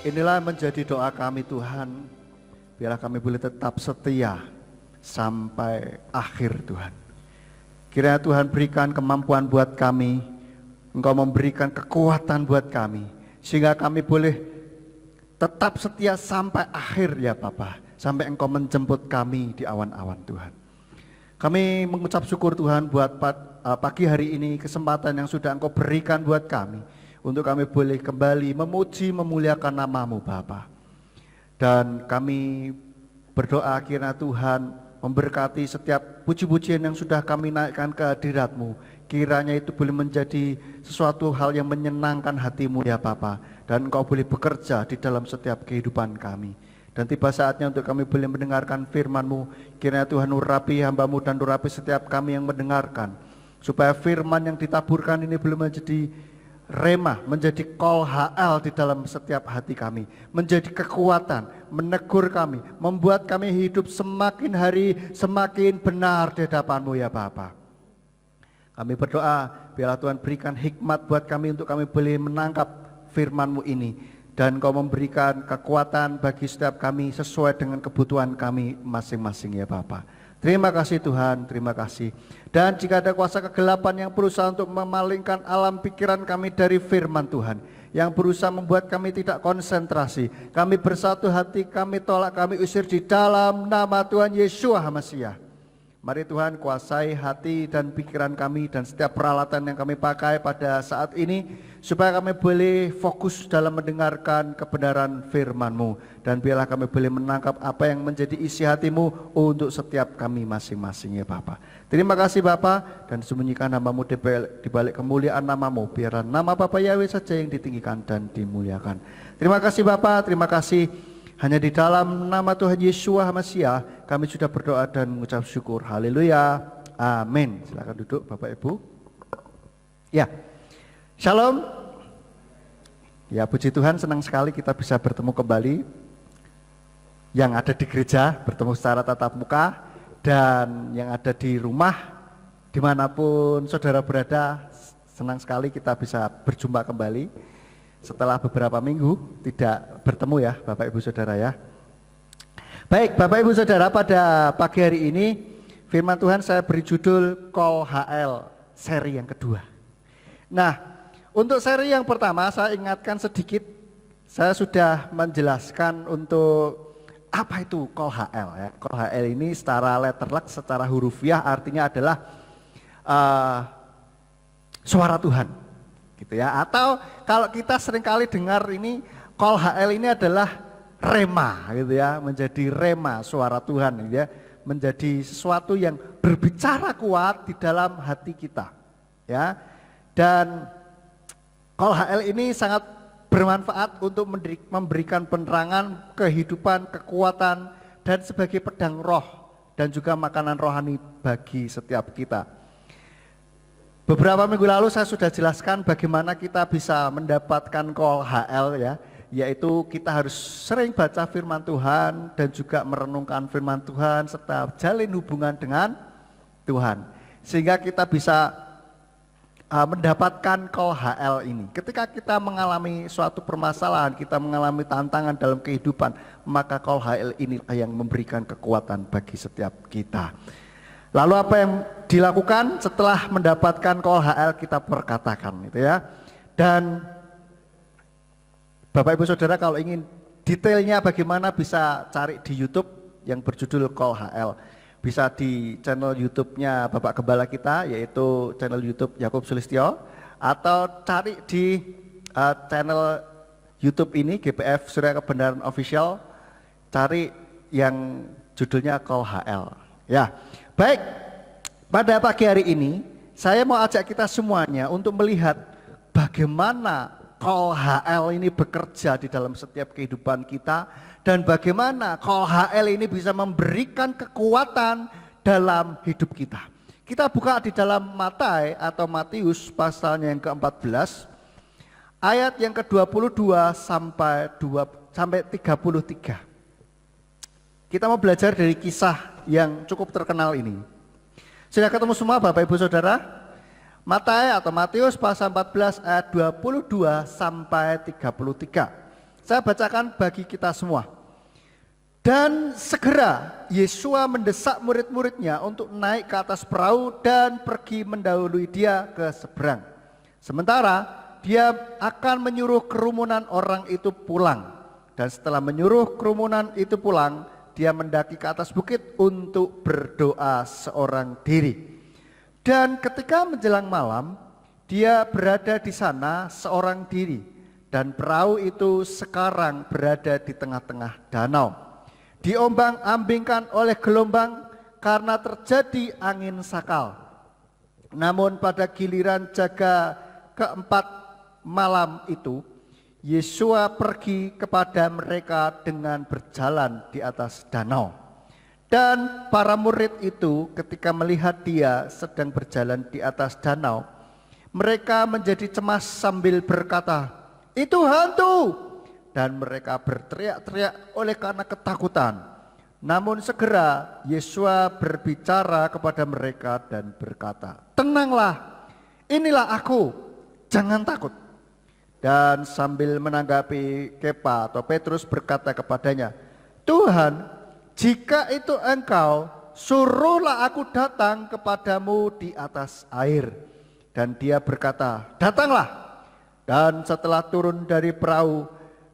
Inilah menjadi doa kami Tuhan, biarlah kami boleh tetap setia sampai akhir Tuhan. Kiranya Tuhan berikan kemampuan buat kami, Engkau memberikan kekuatan buat kami, sehingga kami boleh tetap setia sampai akhir ya Bapa, sampai Engkau menjemput kami di awan-awan Tuhan. Kami mengucap syukur Tuhan buat pagi hari ini, kesempatan yang sudah Engkau berikan buat kami, untuk kami boleh kembali memuji, memuliakan nama-Mu Bapa. Dan kami berdoa kiranya Tuhan memberkati setiap puji-pujian yang sudah kami naikkan ke hadirat-Mu. Kiranya itu boleh menjadi sesuatu hal yang menyenangkan hati-Mu ya Bapa. Dan Engkau boleh bekerja di dalam setiap kehidupan kami. Dan tiba saatnya untuk kami boleh mendengarkan firman-Mu. Kiranya Tuhan urapi hamba-Mu dan urapi setiap kami yang mendengarkan. Supaya firman yang ditaburkan ini boleh menjadi rema, menjadi kol HL di dalam setiap hati kami, menjadi kekuatan, menegur kami, membuat kami hidup semakin hari semakin benar di hadapan-Mu ya Bapa. Kami berdoa biarlah Tuhan berikan hikmat buat kami untuk kami boleh menangkap firman-Mu ini, dan Kau memberikan kekuatan bagi setiap kami sesuai dengan kebutuhan kami masing-masing ya Bapa. Terima kasih Tuhan, terima kasih. Dan jika ada kuasa kegelapan yang berusaha untuk memalingkan alam pikiran kami dari firman Tuhan, yang berusaha membuat kami tidak konsentrasi, kami bersatu hati, kami tolak, kami usir di dalam nama Tuhan Yesus HaMasiah. Mari Tuhan kuasai hati dan pikiran kami dan setiap peralatan yang kami pakai pada saat ini, supaya kami boleh fokus dalam mendengarkan kebenaran firman-Mu, dan biarlah kami boleh menangkap apa yang menjadi isi hati-Mu untuk setiap kami masing-masing ya Bapa. Terima kasih Bapa, dan sembunyikan nama-Mu di balik kemuliaan nama-Mu, biarlah nama Bapa Yahweh saja yang ditinggikan dan dimuliakan. Terima kasih Bapa, terima kasih. Hanya di dalam nama Tuhan Yesus HaMasiah kami sudah berdoa dan mengucap syukur. Haleluya. Amin. Silakan duduk Bapak Ibu. Ya. Shalom. Ya, puji Tuhan, senang sekali kita bisa bertemu kembali. Yang ada di gereja bertemu secara tatap muka, dan yang ada di rumah dimanapun saudara berada, senang sekali kita bisa berjumpa kembali. Setelah beberapa minggu tidak bertemu ya Bapak Ibu Saudara ya. Baik Bapak Ibu Saudara, pada pagi hari ini firman Tuhan saya beri judul Kol HL seri yang kedua. Nah, untuk seri yang pertama saya ingatkan sedikit, saya sudah menjelaskan untuk apa itu Kol HL ya. Kol HL ini secara letterlek, secara hurufiah artinya adalah suara Tuhan gitu ya. Atau kalau kita seringkali dengar ini Kol HL ini adalah rema gitu ya, menjadi rema suara Tuhan gitu ya, menjadi sesuatu yang berbicara kuat di dalam hati kita ya. Dan Kol HL ini sangat bermanfaat untuk memberikan penerangan, kehidupan, kekuatan, dan sebagai pedang roh dan juga makanan rohani bagi setiap kita. Beberapa minggu lalu saya sudah jelaskan bagaimana kita bisa mendapatkan Kol HL ya, yaitu kita harus sering baca firman Tuhan dan juga merenungkan firman Tuhan serta jalin hubungan dengan Tuhan, sehingga kita bisa mendapatkan Kol HL ini. Ketika kita mengalami suatu permasalahan, kita mengalami tantangan dalam kehidupan, maka Kol HL ini yang memberikan kekuatan bagi setiap kita. Lalu apa yang dilakukan setelah mendapatkan Kol HL, kita perkatakan gitu ya. Dan Bapak Ibu Saudara kalau ingin detailnya bagaimana bisa cari di YouTube yang berjudul Kol HL. Bisa di channel YouTube-nya Bapak Gembala kita, yaitu channel YouTube Yakub Sulistyo, atau cari di channel YouTube ini GPF Surya Kebenaran Official, cari yang judulnya Kol HL ya. Baik, pada pagi hari ini saya mau ajak kita semuanya untuk melihat bagaimana Kol HL ini bekerja di dalam setiap kehidupan kita, dan bagaimana Kol HL ini bisa memberikan kekuatan dalam hidup kita. Kita buka di dalam Matai atau Matius pasalnya yang ke-14 ayat yang ke-22 sampai 33. Kita mau belajar dari kisah yang cukup terkenal ini. Sudah ketemu semua Bapak Ibu Saudara? Matai atau Matius pasal 14 ayat 22 sampai 33. Saya bacakan bagi kita semua. Dan segera Yesua mendesak murid-muridnya untuk naik ke atas perahu dan pergi mendahului dia ke seberang. Sementara dia akan menyuruh kerumunan orang itu pulang. Dan setelah menyuruh kerumunan itu pulang, dia mendaki ke atas bukit untuk berdoa seorang diri. Dan ketika menjelang malam, dia berada di sana seorang diri. Dan perahu itu sekarang berada di tengah-tengah danau, diombang-ambingkan oleh gelombang karena terjadi angin sakal. Namun pada giliran jaga keempat malam itu, Yesua pergi kepada mereka dengan berjalan di atas danau. Dan para murid itu ketika melihat dia sedang berjalan di atas danau, mereka menjadi cemas sambil berkata, "Itu hantu!" Dan mereka berteriak-teriak oleh karena ketakutan. Namun segera Yesua berbicara kepada mereka dan berkata, "Tenanglah, inilah aku, jangan takut." Dan sambil menanggapi Kepa atau Petrus berkata kepadanya, "Tuhan, jika itu engkau, suruhlah aku datang kepadamu di atas air." Dan dia berkata, "Datanglah." Dan setelah turun dari perahu,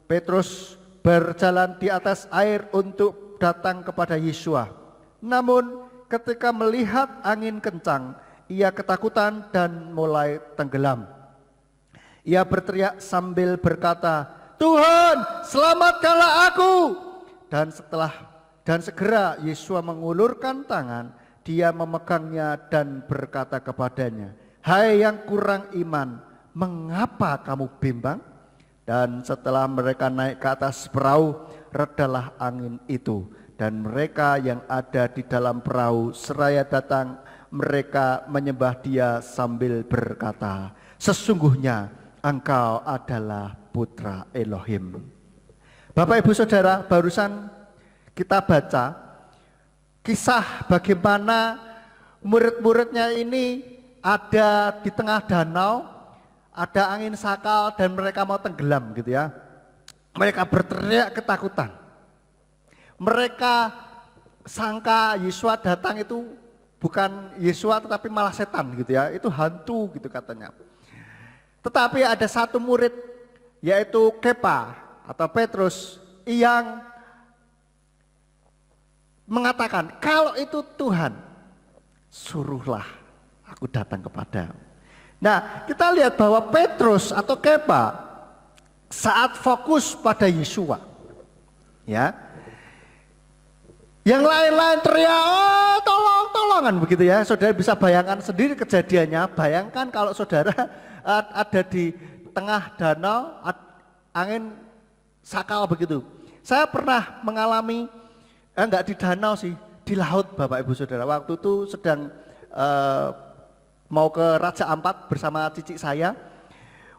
Petrus berjalan di atas air untuk datang kepada Yesua. Namun ketika melihat angin kencang, ia ketakutan dan mulai tenggelam. Ia berteriak sambil berkata, "Tuhan, selamatkanlah aku." Dan segera Yesua mengulurkan tangan, dia memegangnya dan berkata kepadanya, "Hai yang kurang iman, mengapa kamu bimbang?" Dan setelah mereka naik ke atas perahu, redalah angin itu. Dan mereka yang ada di dalam perahu seraya datang, mereka menyembah dia sambil berkata, "Sesungguhnya Engkau adalah Putra Elohim." Bapak Ibu Saudara, barusan kita baca kisah bagaimana murid-muridnya ini ada di tengah danau, ada angin sakal dan mereka mau tenggelam gitu ya. Mereka berteriak ketakutan. Mereka sangka Yesua datang itu bukan Yesua tetapi malah setan gitu ya. Itu hantu gitu katanya. Tetapi ada satu murid yaitu Kepa atau Petrus yang mengatakan, "Kalau itu Tuhan, suruhlah aku datang kepadamu." Nah, kita lihat bahwa Petrus atau Kepa saat fokus pada Yesua, ya, yang lain-lain teriak, "Oh, tolong, tolongan," begitu ya. Saudara bisa bayangkan sendiri kejadiannya. Bayangkan kalau saudara ada di tengah danau, angin sakal begitu. Saya pernah mengalami, enggak di danau sih, di laut Bapak Ibu Saudara. Waktu itu sedang mau ke Raja Ampat bersama cici saya.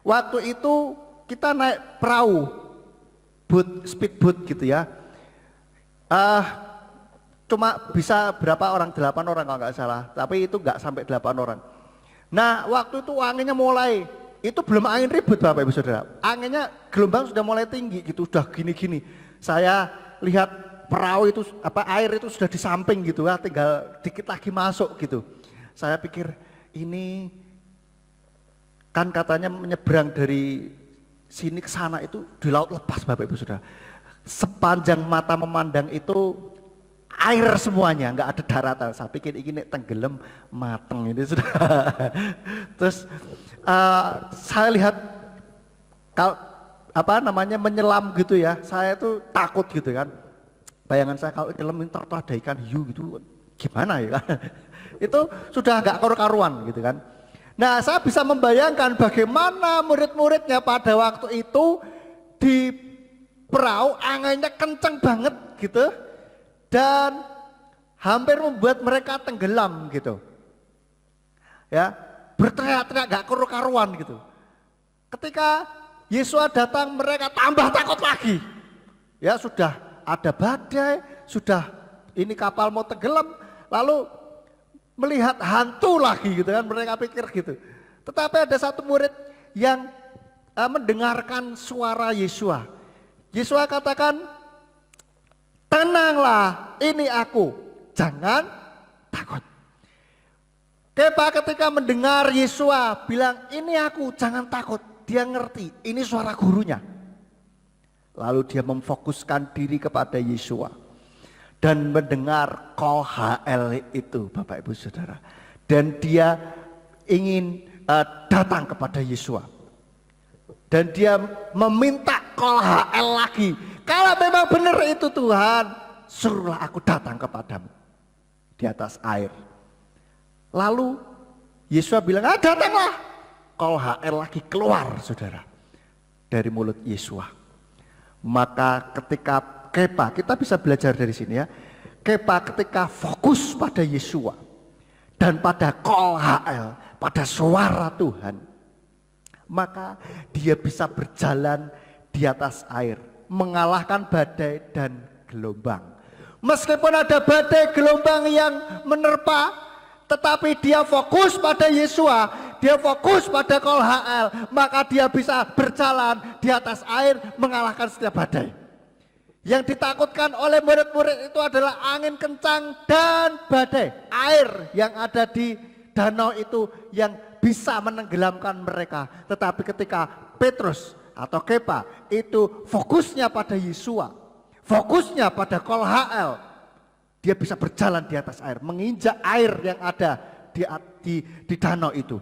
Waktu itu kita naik perahu, speedboat gitu ya. Cuma bisa berapa orang, 8 orang kalau nggak salah. Tapi itu nggak sampai 8 orang. Nah waktu itu anginnya mulai, itu belum angin ribut Bapak Ibu Saudara. Anginnya gelombang sudah mulai tinggi gitu, sudah gini-gini. Saya lihat perahu itu, air itu sudah di samping gitu ya, tinggal dikit lagi masuk gitu. Saya pikir ini kan katanya menyeberang dari sini ke sana itu di laut lepas Bapak Ibu Saudara. Sepanjang mata memandang itu air semuanya, nggak ada daratan. Saya pikir ini tenggelam mateng ini sudah. Terus saya lihat kalau menyelam gitu ya, saya itu takut gitu kan. Bayangan saya kalau nyelam itu ada ikan hiu gitu, gimana ya kan? Itu sudah nggak karu-karuan gitu kan. Nah, saya bisa membayangkan bagaimana murid-muridnya pada waktu itu di perahu, anginnya kenceng banget gitu. Dan hampir membuat mereka tenggelam gitu. Ya, berteriak-teriak gak karu-karuan gitu. Ketika Yesua datang, mereka tambah takut lagi. Ya, sudah ada badai, sudah ini kapal mau tenggelam, lalu melihat hantu lagi gitu kan, mereka pikir gitu. Tetapi ada satu murid yang mendengarkan suara Yesua. Yesua katakan, tenanglah, ini aku, jangan takut. Kepa ketika mendengar Yesua bilang, ini aku, jangan takut, dia ngerti, ini suara gurunya. Lalu dia memfokuskan diri kepada Yesua dan mendengar call HL itu, Bapak Ibu Saudara. Dan dia ingin datang kepada Yesua. Dan dia meminta call HL lagi. Kalau memang benar itu Tuhan, suruhlah aku datang kepadamu di atas air. Lalu Yesua bilang, datanglah. Call HL lagi keluar, saudara, dari mulut Yesua. Maka ketika Kepa, kita bisa belajar dari sini ya. Kepa ketika fokus pada Yesua dan pada call HL, pada suara Tuhan, maka dia bisa berjalan di atas air, mengalahkan badai dan gelombang. Meskipun ada badai gelombang yang menerpa, tetapi dia fokus pada Yesua, dia fokus pada call HL, maka dia bisa berjalan di atas air mengalahkan setiap badai. Yang ditakutkan oleh murid-murid itu adalah angin kencang dan badai. Air yang ada di danau itu yang bisa menenggelamkan mereka. Tetapi ketika Petrus atau Kepa itu fokusnya pada Yesua, fokusnya pada call HL, dia bisa berjalan di atas air, menginjak air yang ada di danau itu.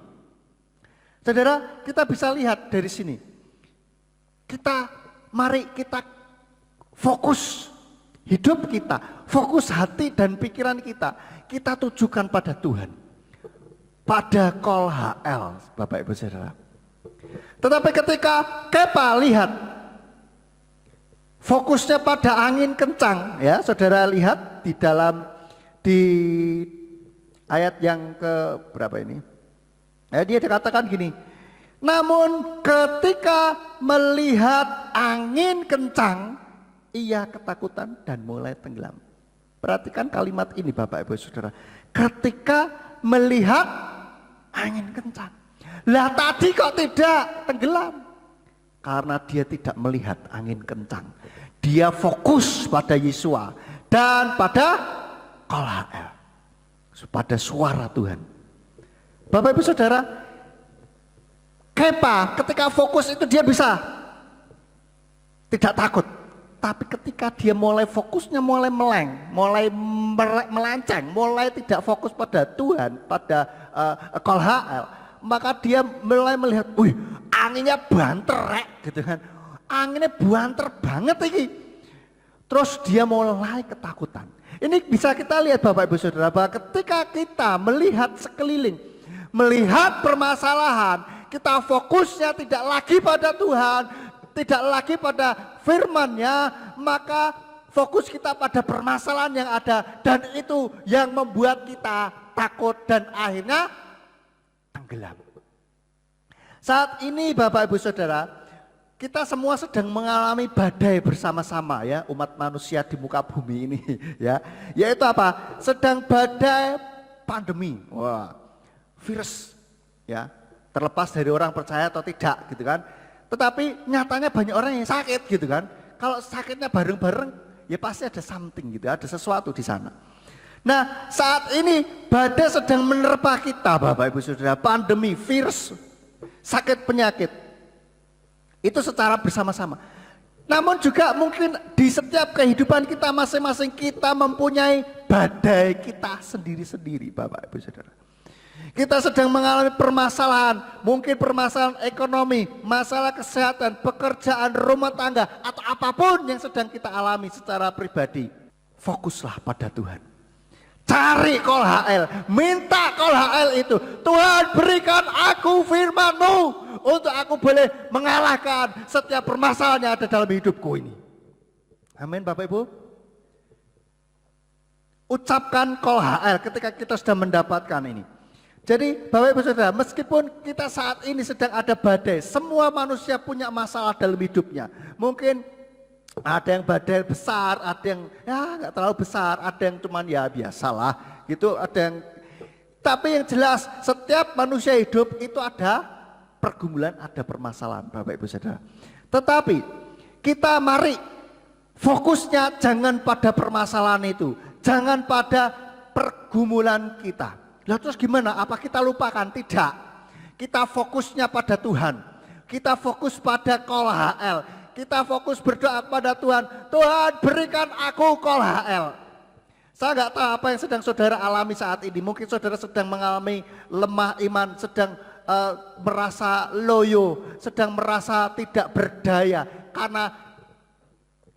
Saudara, kita bisa lihat dari sini. Mari kita fokus hidup kita, fokus hati dan pikiran kita tujukan pada Tuhan. Pada call HL, Bapak Ibu Saudara. Tetapi ketika Kepa lihat fokusnya pada angin kencang, ya, saudara lihat di ayat yang ke berapa ini? Dia dikatakan gini, namun ketika melihat angin kencang, ia ketakutan dan mulai tenggelam. Perhatikan kalimat ini Bapak Ibu Saudara. Ketika melihat angin kencang. Lah tadi kok tidak tenggelam? Karena dia tidak melihat angin kencang. Dia fokus pada Yesua dan pada call HL, pada suara Tuhan. Bapak Ibu Saudara, Kepa ketika fokus itu dia bisa tidak takut. Tapi ketika dia mulai fokusnya mulai melenceng, mulai tidak fokus pada Tuhan, pada call HL, maka dia mulai melihat, wih, anginnya banter gitu kan. Anginnya banter banget ini. Terus dia mulai ketakutan. Ini bisa kita lihat Bapak Ibu Saudara, bahwa ketika kita melihat sekeliling, melihat permasalahan, kita fokusnya tidak lagi pada Tuhan, tidak lagi pada firman-Nya, maka fokus kita pada permasalahan yang ada, dan itu yang membuat kita takut dan akhirnya tenggelam. Saat ini Bapak Ibu Saudara, kita semua sedang mengalami badai bersama-sama ya, umat manusia di muka bumi ini ya. Yaitu apa? Sedang badai pandemi. Wah, virus ya. Terlepas dari orang percaya atau tidak gitu kan. Tetapi nyatanya banyak orang yang sakit gitu kan. Kalau sakitnya bareng-bareng ya pasti ada something gitu, ada sesuatu di sana. Nah, saat ini badai sedang menerpa kita Bapak Ibu Saudara, pandemi, virus, sakit penyakit. Itu secara bersama-sama. Namun juga mungkin di setiap kehidupan kita masing-masing kita mempunyai badai kita sendiri-sendiri Bapak Ibu Saudara. Kita sedang mengalami permasalahan, mungkin permasalahan ekonomi, masalah kesehatan, pekerjaan, rumah tangga, atau apapun yang sedang kita alami secara pribadi. Fokuslah pada Tuhan. Cari call HL, minta call HL itu. Tuhan, berikan aku firman-Mu untuk aku boleh mengalahkan setiap permasalahan yang ada dalam hidupku ini. Amin Bapak Ibu. Ucapkan call HL ketika kita sudah mendapatkan ini. Jadi Bapak Ibu Saudara, meskipun kita saat ini sedang ada badai, semua manusia punya masalah dalam hidupnya. Mungkin ada yang badai besar, ada yang ya nggak terlalu besar, ada yang cuman ya biasalah gitu, ada yang. Tapi yang jelas setiap manusia hidup itu ada pergumulan, ada permasalahan Bapak Ibu Saudara. Tetapi Kita mari fokusnya jangan pada permasalahan itu, jangan pada pergumulan kita. Lalu terus gimana? Apa kita lupakan? Tidak. Kita fokusnya pada Tuhan. Kita fokus pada Kol HL. Kita fokus berdoa kepada Tuhan. Tuhan, berikan aku Kol HL. Saya nggak tahu apa yang sedang saudara alami saat ini. Mungkin saudara sedang mengalami lemah iman, sedang merasa loyo, sedang merasa tidak berdaya karena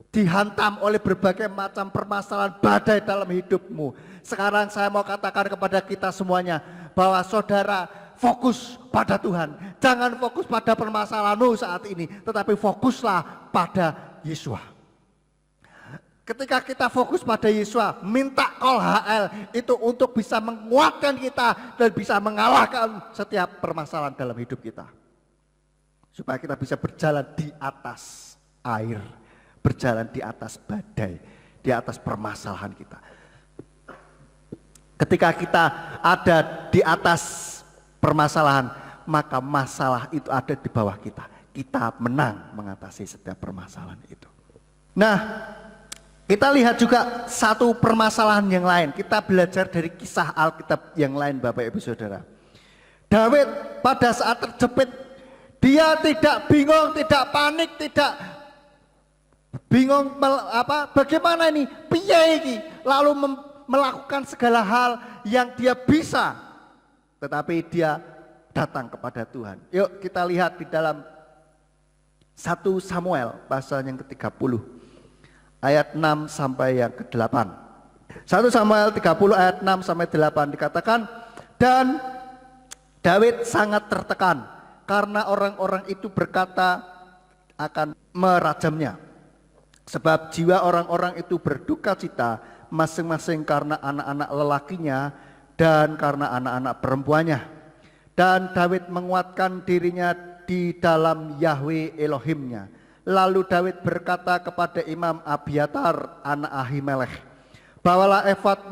dihantam oleh berbagai macam permasalahan badai dalam hidupmu. Sekarang saya mau katakan kepada kita semuanya bahwa saudara fokus pada Tuhan. Jangan fokus pada permasalahanmu saat ini, tetapi fokuslah pada Yesus. Ketika kita fokus pada Yesus, minta Kol HL itu untuk bisa menguatkan kita dan bisa mengalahkan setiap permasalahan dalam hidup kita. Supaya kita bisa berjalan di atas air, berjalan di atas badai, di atas permasalahan kita. Ketika kita ada di atas permasalahan, maka masalah itu ada di bawah kita. Kita menang mengatasi setiap permasalahan itu. Nah, kita lihat juga satu permasalahan yang lain. Kita belajar dari kisah Alkitab yang lain, Bapak Ibu Saudara. Daud pada saat terjepit, dia tidak bingung, tidak panik, tidak bingung bagaimana ini, piye iki, lalu melakukan segala hal yang dia bisa. Tetapi dia datang kepada Tuhan. Yuk kita lihat di dalam 1 Samuel pasal yang ke-30. Ayat 6 sampai yang ke-8. 1 Samuel 30 ayat 6 sampai 8 dikatakan, dan Daud sangat tertekan karena orang-orang itu berkata akan merajamnya. Sebab jiwa orang-orang itu berduka cita masing-masing karena anak-anak lelakinya dan karena anak-anak perempuannya. Dan Daud menguatkan dirinya di dalam Yahweh Elohimnya. Lalu Daud berkata kepada Imam Abiatar anak Ahimelech, bawalah efod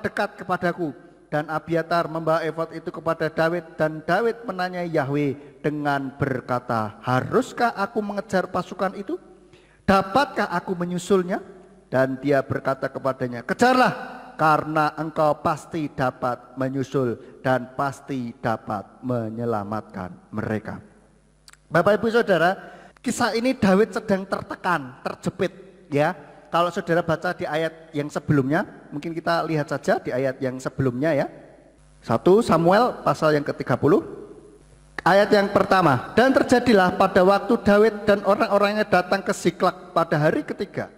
dekat kepadaku. Dan Abiatar membawa efod itu kepada Daud, dan Daud menanyai Yahweh dengan berkata, haruskah aku mengejar pasukan itu? Dapatkah aku menyusulnya? Dan dia berkata kepadanya, kejarlah, karena engkau pasti dapat menyusul dan pasti dapat menyelamatkan mereka. Bapak Ibu Saudara, kisah ini Daud sedang tertekan, terjepit ya. Kalau saudara baca di ayat yang sebelumnya, mungkin kita lihat saja di ayat yang sebelumnya ya. 1 Samuel pasal yang ke-30. Ayat yang pertama, dan terjadilah pada waktu Daud dan orang-orangnya datang ke Siklak pada hari ketiga.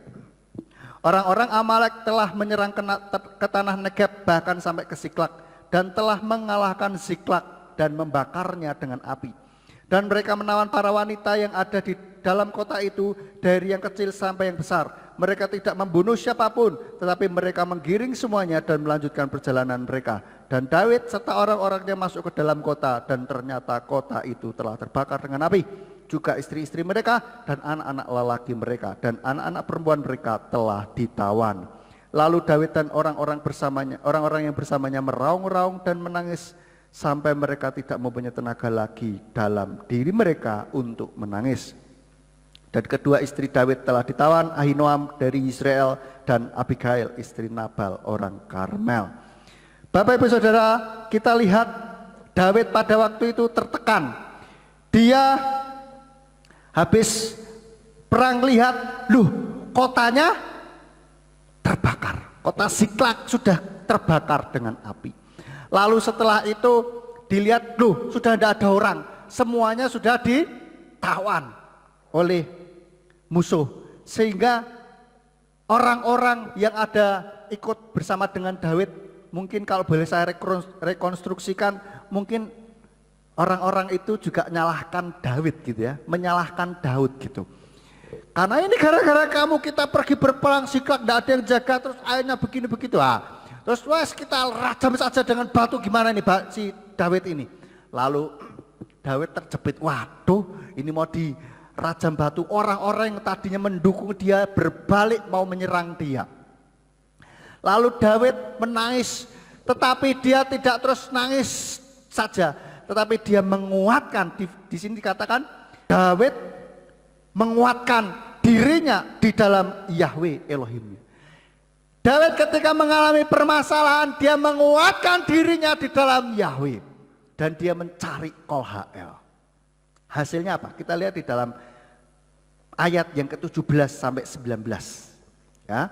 Orang-orang Amalek telah menyerang ke tanah Negeb bahkan sampai ke Siklak, dan telah mengalahkan Siklak dan membakarnya dengan api. Dan mereka menawan para wanita yang ada di dalam kota itu, dari yang kecil sampai yang besar. Mereka tidak membunuh siapapun, tetapi mereka menggiring semuanya dan melanjutkan perjalanan mereka. Dan Daud serta orang-orangnya masuk ke dalam kota, dan ternyata kota itu telah terbakar dengan api. Juga istri-istri mereka dan anak-anak lelaki mereka dan anak-anak perempuan mereka telah ditawan. Lalu Daud dan orang-orang yang bersamanya meraung-raung dan menangis, sampai mereka tidak mempunyai tenaga lagi dalam diri mereka untuk menangis. Dan kedua istri Daud telah ditawan, Ahinoam dari Israel dan Abigail istri Nabal orang Karmel. Bapak Ibu Saudara, kita lihat Daud pada waktu itu tertekan. Dia habis perang, lihat, kotanya terbakar. Kota Siklak sudah terbakar dengan api. Lalu setelah itu dilihat, sudah tidak ada orang, semuanya sudah ditawan oleh musuh. Sehingga orang-orang yang ada ikut bersama dengan Daud, mungkin kalau boleh saya rekonstruksikan, mungkin orang-orang itu juga menyalahkan Daud gitu ya, menyalahkan Daud gitu. Karena ini gara-gara kamu kita pergi berperang Siklak, tidak ada yang jaga, terus akhirnya begini begitu. Terus kita rajam saja dengan batu, gimana nih si Daud ini. Lalu Daud terjepit, waduh ini mau dirajam batu. Orang-orang yang tadinya mendukung dia berbalik mau menyerang dia. Lalu Daud menangis, tetapi dia tidak terus nangis saja, tetapi dia menguatkan. Di sini dikatakan Daud menguatkan dirinya di dalam Yahweh Elohimnya. Daud ketika mengalami permasalahan, dia menguatkan dirinya di dalam Yahweh. Dan dia mencari Kol HL. Hasilnya apa? Kita lihat di dalam ayat yang ke-17 sampai 19. Ya.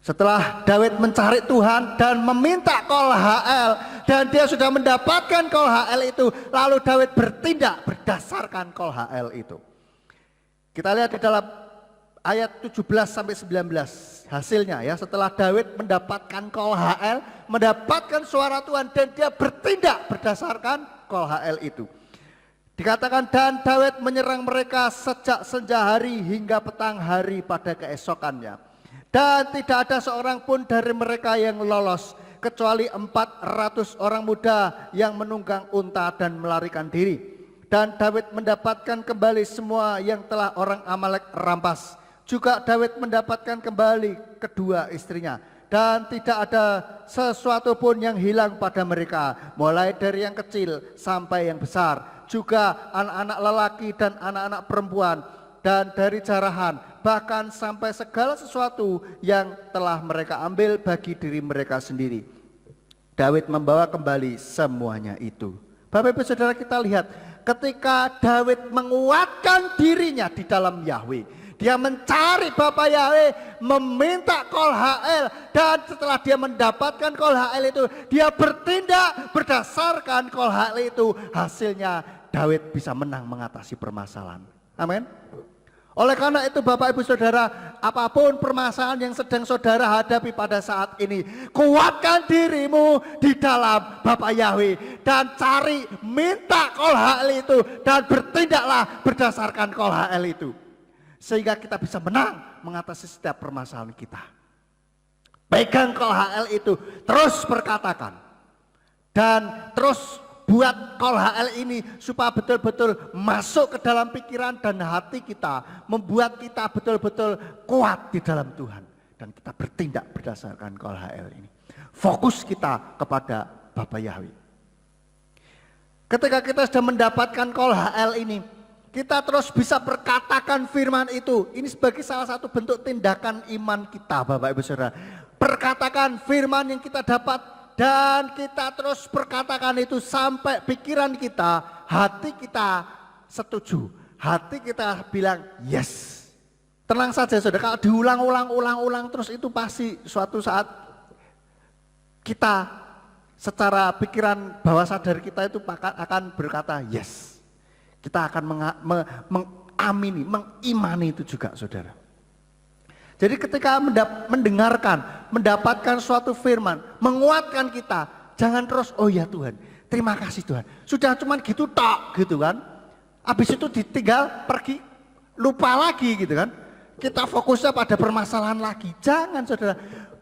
Setelah Daud mencari Tuhan dan meminta Kol HL, dan dia sudah mendapatkan Kol HL itu, lalu Daud bertindak berdasarkan Kol HL itu. Kita lihat di dalam ayat 17 sampai 19 hasilnya ya, setelah Daud mendapatkan Kol HL, mendapatkan suara Tuhan, dan dia bertindak berdasarkan Kol HL itu. Dikatakan, dan Daud menyerang mereka sejak senja hari hingga petang hari pada keesokannya. Dan tidak ada seorang pun dari mereka yang lolos, kecuali 400 orang muda yang menunggang unta dan melarikan diri. Dan Daud mendapatkan kembali semua yang telah orang Amalek rampas. Juga Daud mendapatkan kembali kedua istrinya. Dan tidak ada sesuatu pun yang hilang pada mereka, mulai dari yang kecil sampai yang besar. Juga anak-anak lelaki dan anak-anak perempuan, dan dari jarahan, bahkan sampai segala sesuatu yang telah mereka ambil bagi diri mereka sendiri. Daud membawa kembali semuanya itu. Bapak Ibu Saudara, kita lihat ketika Daud menguatkan dirinya di dalam Yahweh, dia mencari Bapa Yahweh, meminta Kol HL, dan setelah dia mendapatkan Kol HL itu, dia bertindak berdasarkan Kol HL itu. Hasilnya Daud bisa menang mengatasi permasalahan. Amin. Oleh karena itu Bapak Ibu Saudara, apapun permasalahan yang sedang saudara hadapi pada saat ini, kuatkan dirimu di dalam Bapa Yahweh, dan cari, minta Kol HL itu, dan bertindaklah berdasarkan Kol HL itu. Sehingga kita bisa menang mengatasi setiap permasalahan kita. Pegang Kol HL itu, terus berkatakan, dan terus buat Kol HL ini supaya betul-betul masuk ke dalam pikiran dan hati kita, membuat kita betul-betul kuat di dalam Tuhan, dan kita bertindak berdasarkan Kol HL ini. Fokus kita kepada Bapa Yahweh. Ketika kita sudah mendapatkan Kol HL ini, kita terus bisa berkatakan firman itu. Ini sebagai salah satu bentuk tindakan iman kita, Bapak Ibu Saudara. Perkatakan firman yang kita dapat, dan kita terus berkatakan itu sampai pikiran kita, hati kita setuju. Hati kita bilang yes. Tenang saja Saudara, kalau diulang-ulang terus itu pasti suatu saat kita secara pikiran bawah sadar kita itu akan berkata yes. Kita akan mengamini, mengimani itu juga Saudara. Jadi ketika mendengarkan, mendapatkan suatu firman, menguatkan kita, jangan terus oh ya Tuhan, terima kasih Tuhan. Sudah cuman gitu tok gitu kan. Habis itu ditinggal pergi, lupa lagi gitu kan. Kita fokusnya pada permasalahan lagi. Jangan Saudara.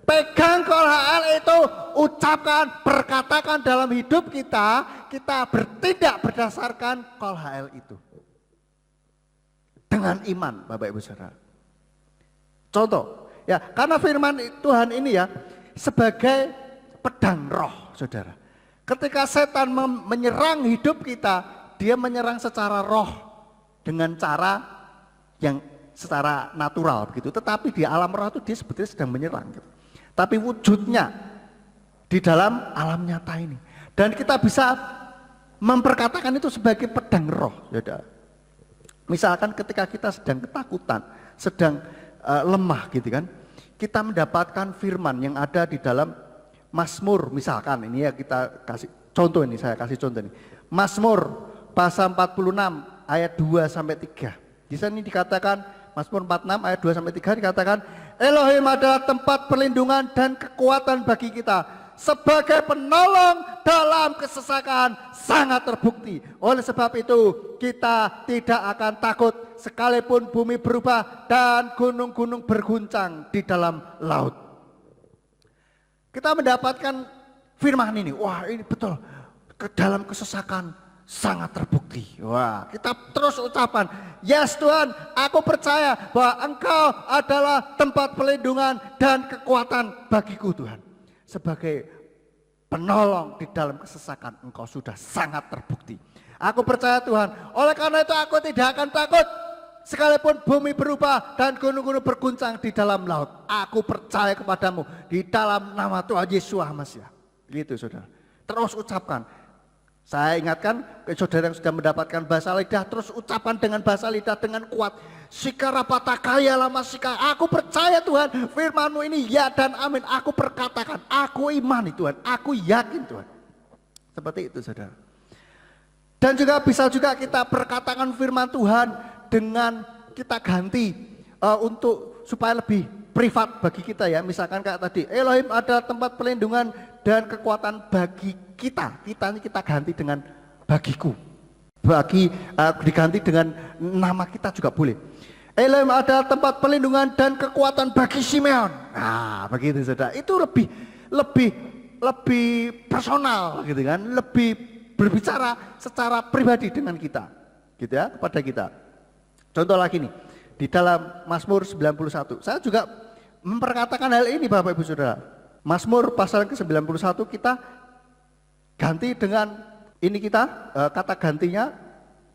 Pegang Kol HL itu, ucapkan, perkatakan dalam hidup kita, kita bertindak berdasarkan Kol HL itu. Dengan iman Bapak Ibu Saudara. Contoh, ya karena firman Tuhan ini ya sebagai pedang roh Saudara. Ketika setan menyerang hidup kita, dia menyerang secara roh dengan cara yang secara natural begitu. Tetapi di alam roh itu dia sebetulnya sedang menyerang gitu. Tapi wujudnya di dalam alam nyata ini. Dan kita bisa memperkatakan itu sebagai pedang roh. Saudara. Misalkan ketika kita sedang ketakutan, sedang lemah gitu kan, kita mendapatkan firman yang ada di dalam Mazmur, misalkan ini ya kita kasih contoh ini, saya kasih contoh ini. Mazmur pasal 46 ayat 2 sampai 3. Di sini dikatakan Mazmur 46 ayat 2 sampai 3 dikatakan, Elohim adalah tempat perlindungan dan kekuatan bagi kita. Sebagai penolong dalam kesesakan sangat terbukti. Oleh sebab itu kita tidak akan takut sekalipun bumi berubah dan gunung-gunung berguncang di dalam laut. Kita mendapatkan firman ini, wah ini betul, ke dalam kesesakan sangat terbukti. Wah, kita terus ucapan, yes Tuhan, aku percaya bahwa Engkau adalah tempat perlindungan dan kekuatan bagiku Tuhan. Sebagai penolong di dalam kesesakan, Engkau sudah sangat terbukti. Aku percaya Tuhan, oleh karena itu aku tidak akan takut sekalipun bumi berubah dan gunung-gunung berguncang di dalam laut, aku percaya kepadamu di dalam nama Tuhan Yesus Mesias. Gitu saudara. Terus ucapkan. Saya ingatkan ke saudara yang sudah mendapatkan bahasa lidah, terus ucapan dengan bahasa lidah dengan kuat. Sikarapataka lama sika. Aku percaya Tuhan, firman-Mu ini ya dan amin. Aku perkatakan, aku imani Tuhan, aku yakin Tuhan. Seperti itu saudara. Dan juga bisa juga kita perkatakan firman Tuhan dengan kita ganti untuk supaya lebih privat bagi kita ya. Misalkan kayak tadi, Elohim ada tempat perlindungan dan kekuatan bagi kita. Kita ini kita ganti dengan bagiku. Diganti dengan nama kita juga boleh. Elohim ada tempat perlindungan dan kekuatan bagi Simeon. Nah, begitu saudara. Itu lebih personal gitu kan, lebih berbicara secara pribadi dengan kita. Gitu ya, kepada kita. Contoh lagi nih, di dalam Mazmur 91, saya juga memperkatakan hal ini Bapak Ibu Saudara. Mazmur pasal ke-91 kita ganti dengan ini kita, kata gantinya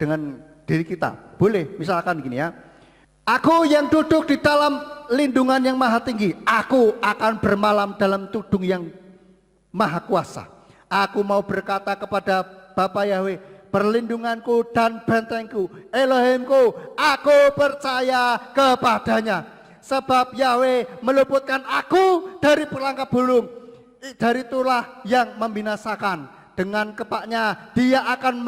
dengan diri kita. Boleh, misalkan gini ya. Aku yang duduk di dalam lindungan yang maha tinggi, aku akan bermalam dalam tudung yang maha kuasa. Aku mau berkata kepada Bapa Yahweh, perlindunganku dan bentengku, Elohimku, aku percaya kepadanya. Sebab Yahweh meluputkan aku dari perangkap burung, dari tulah yang membinasakan. Dengan kepaknya dia akan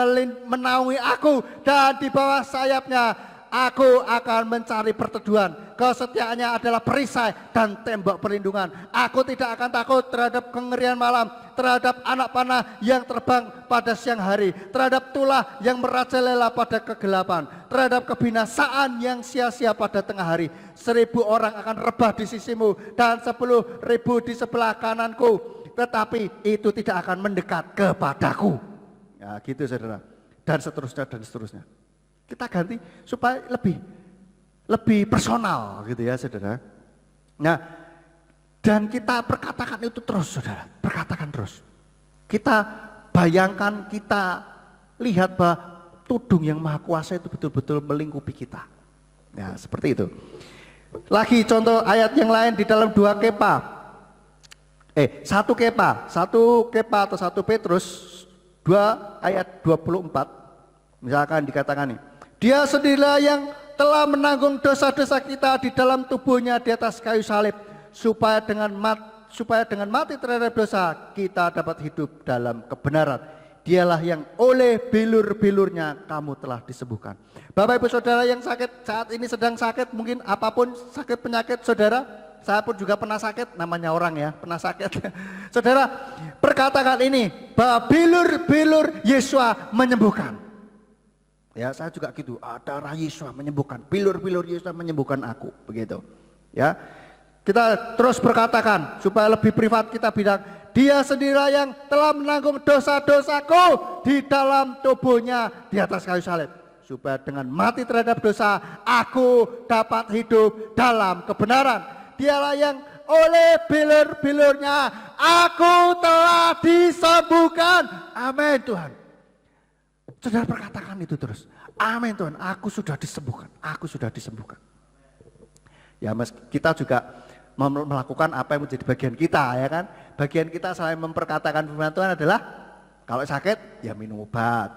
menaungi aku, dan di bawah sayapnya aku akan mencari perteduhan. Kesetiaannya adalah perisai dan tembok perlindungan. Aku tidak akan takut terhadap kengerian malam, terhadap anak panah yang terbang pada siang hari, terhadap tulah yang merajalela pada kegelapan, terhadap kebinasaan yang sia-sia pada tengah hari. 1000 orang akan rebah di sisimu dan 10.000 di sebelah kananku, tetapi itu tidak akan mendekat kepadaku. Ya gitu saudara. Dan seterusnya dan seterusnya. Kita ganti supaya lebih personal gitu ya saudara. Nah, dan kita perkatakan itu terus saudara, perkatakan terus. Kita bayangkan, kita lihat bahwa tudung yang maha kuasa itu betul-betul melingkupi kita. Ya seperti itu. Lagi contoh ayat yang lain di dalam 2 Kepa. 1 Kepa atau 1 Petrus 2 ayat 24. Misalkan dikatakan nih, dia sendirilah yang telah menanggung dosa-dosa kita di dalam tubuhnya di atas kayu salib, supaya dengan mati terhadap dosa kita dapat hidup dalam kebenaran. Dialah yang oleh bilur-bilurnya kamu telah disembuhkan. Bapak Ibu Saudara yang sakit saat ini sedang sakit, mungkin apapun sakit penyakit saudara, saya pun juga pernah sakit, namanya orang ya, pernah sakit. Saudara, perkatakan ini bahwa bilur-bilur Yesus menyembuhkan. Ya, saya juga gitu. Darah Yesus menyembuhkan, bilur-bilur Yesus menyembuhkan aku, begitu. Ya, kita terus berkatakan supaya lebih privat kita bilang, dia sendirilah yang telah menanggung dosa-dosaku di dalam tubuhnya di atas kayu salib, supaya dengan mati terhadap dosa aku dapat hidup dalam kebenaran. Dialah yang oleh bilur-bilurnya aku telah disembuhkan. Amin Tuhan. Saudara perkatakan itu terus. Amin Tuhan, aku sudah disembuhkan. Aku sudah disembuhkan. Ya mas, kita juga melakukan apa yang menjadi bagian kita ya kan. Bagian kita selain memperkatakan firman Tuhan adalah kalau sakit ya minum obat.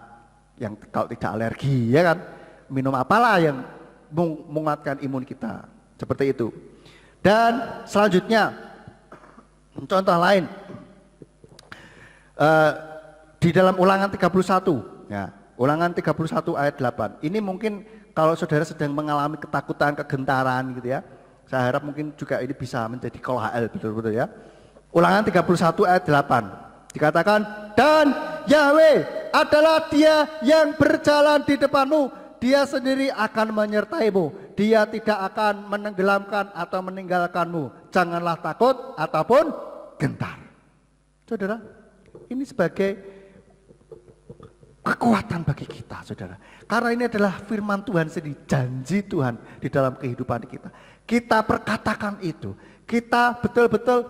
Yang kalau tidak alergi ya kan. Minum apalah yang menguatkan imun kita. Seperti itu. Dan selanjutnya contoh lain. Di dalam Ulangan 31. Ya, Ulangan 31 ayat 8. Ini mungkin kalau saudara sedang mengalami ketakutan, kegentaran gitu ya. Saya harap mungkin juga ini bisa menjadi KLHL betul-betul ya. Ulangan 31 ayat 8. Dikatakan, dan Yahweh adalah dia yang berjalan di depanmu. Dia sendiri akan menyertaimu. Dia tidak akan menenggelamkan atau meninggalkanmu. Janganlah takut ataupun gentar. Saudara, ini sebagai kekuatan bagi kita saudara. Karena ini adalah firman Tuhan sendiri, janji Tuhan di dalam kehidupan kita. Kita perkatakan itu, kita betul-betul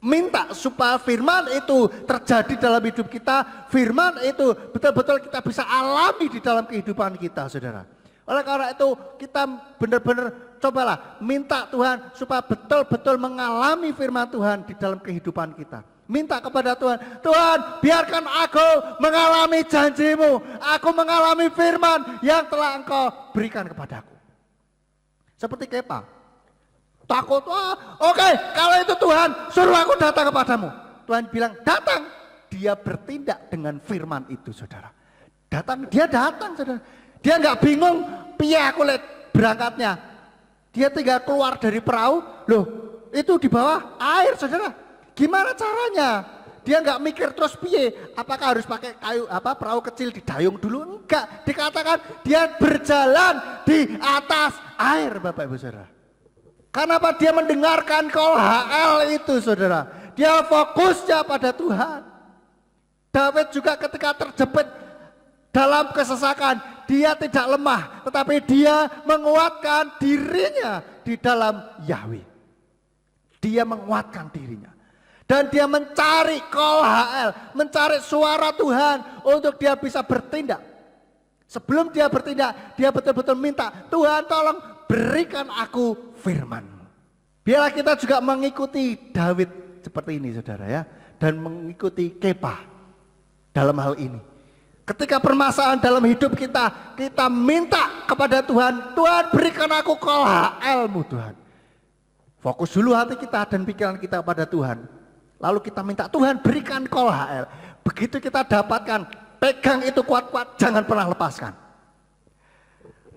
minta supaya firman itu terjadi dalam hidup kita. Firman itu betul-betul kita bisa alami di dalam kehidupan kita saudara. Oleh karena itu kita benar-benar cobalah minta Tuhan supaya betul-betul mengalami firman Tuhan di dalam kehidupan kita. Minta kepada Tuhan, Tuhan biarkan aku mengalami janjimu, aku mengalami firman yang telah engkau berikan kepadaku. Seperti Kepa, takut, oke, kalau itu Tuhan suruh aku datang kepadamu. Tuhan bilang datang, dia bertindak dengan firman itu saudara. Dia datang saudara. Dia nggak bingung, piye aku lihat berangkatnya. Dia tinggal keluar dari perahu, loh itu di bawah air saudara. Gimana caranya? Dia nggak mikir terus piye, apakah harus pakai perahu kecil didayung dulu? Enggak, dikatakan dia berjalan di atas air Bapak Ibu Saudara. Kenapa dia mendengarkan call HL itu saudara? Dia fokusnya pada Tuhan. David juga ketika terjepit dalam kesesakan, dia tidak lemah, tetapi dia menguatkan dirinya di dalam Yahweh. Dia menguatkan dirinya. Dan dia mencari call HL, mencari suara Tuhan untuk dia bisa bertindak. Sebelum dia bertindak, dia betul-betul minta, Tuhan tolong berikan aku firman-Mu. Biarlah kita juga mengikuti David seperti ini saudara ya. Dan mengikuti Kepa dalam hal ini. Ketika permasalahan dalam hidup kita, kita minta kepada Tuhan, Tuhan berikan aku call HL-Mu Tuhan. Fokus dulu hati kita dan pikiran kita pada Tuhan. Lalu kita minta Tuhan berikan call HL. Begitu kita dapatkan, pegang itu kuat-kuat, jangan pernah lepaskan.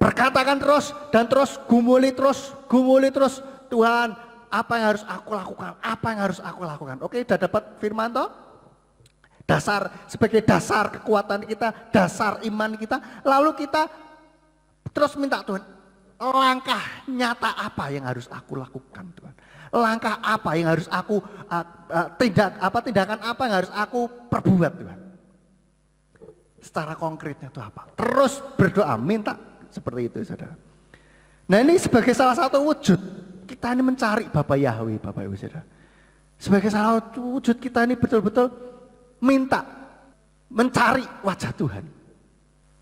Berkatakan terus dan terus, gumuli terus, Tuhan apa yang harus aku lakukan, apa yang harus aku lakukan. Oke, udah dapat firman toh? Sebagai dasar kekuatan kita, dasar iman kita, lalu kita terus minta Tuhan, langkah nyata apa yang harus aku lakukan Tuhan, langkah apa yang harus aku tindakan apa yang harus aku perbuat Tuhan, secara konkretnya itu apa, terus berdoa, minta seperti itu saudara. Nah ini sebagai salah satu wujud kita ini mencari Bapa Yahweh Bapak Ibu saudara, sebagai salah satu wujud kita ini betul-betul minta, mencari wajah Tuhan.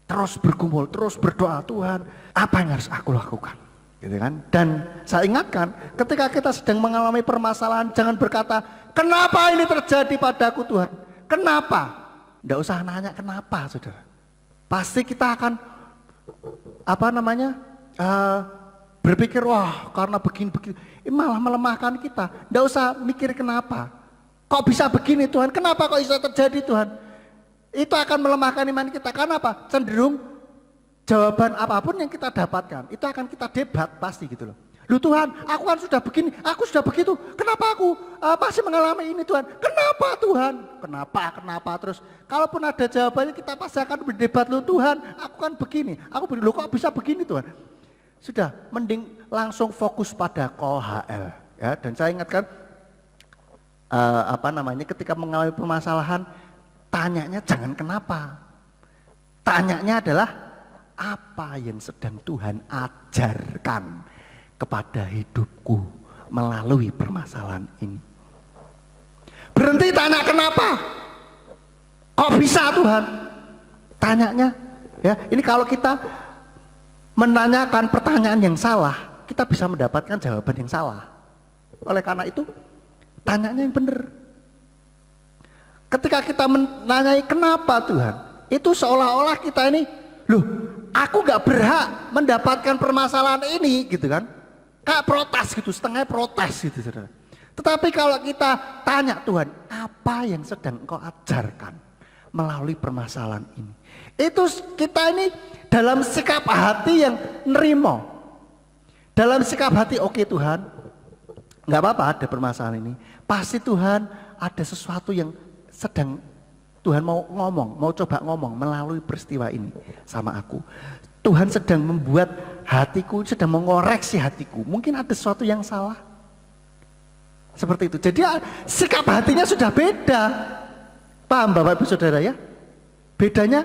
Terus bergumul, terus berdoa, Tuhan apa yang harus aku lakukan gitu kan. Dan saya ingatkan ketika kita sedang mengalami permasalahan, jangan berkata kenapa ini terjadi padaku Tuhan, kenapa. Nggak usah nanya kenapa saudara. Pasti kita akan berpikir wah karena begini malah melemahkan kita. Nggak usah mikir kenapa. Kok bisa begini Tuhan? Kenapa kok bisa terjadi Tuhan? Itu akan melemahkan iman kita. Kenapa? Cenderung jawaban apapun yang kita dapatkan, itu akan kita debat pasti gitu loh. Loh Tuhan, aku kan sudah begini, aku sudah begitu. Kenapa aku masih mengalami ini Tuhan? Kenapa Tuhan? Kenapa? Terus kalaupun ada jawabannya kita pasti akan berdebat. Loh Tuhan, aku kan begini, aku begini. Loh kok bisa begini Tuhan? Sudah, mending langsung fokus pada call HL. Ya, dan saya ingatkan, ketika mengalami permasalahan, tanyanya jangan kenapa, tanyanya adalah apa yang sedang Tuhan ajarkan kepada hidupku melalui permasalahan ini. Berhenti tanya kenapa, kok bisa Tuhan, tanyanya ya. Ini kalau kita menanyakan pertanyaan yang salah, kita bisa mendapatkan jawaban yang salah. Oleh karena itu tanyanya yang benar. Ketika kita menanyai kenapa Tuhan, itu seolah-olah kita ini, loh aku gak berhak mendapatkan permasalahan ini gitu kan. Kayak protes gitu, setengah protes gitu saudara. Tetapi kalau kita tanya Tuhan, apa yang sedang Engkau ajarkan melalui permasalahan ini, itu kita ini dalam sikap hati yang nerimo, dalam sikap hati oke Tuhan, gak apa-apa ada permasalahan ini. Pasti Tuhan ada sesuatu yang sedang Tuhan mau coba ngomong melalui peristiwa ini sama aku. Tuhan sedang membuat hatiku, sedang mengoreksi hatiku. Mungkin ada sesuatu yang salah. Seperti itu. Jadi sikap hatinya sudah beda. Paham Bapak Ibu Saudara ya? Bedanya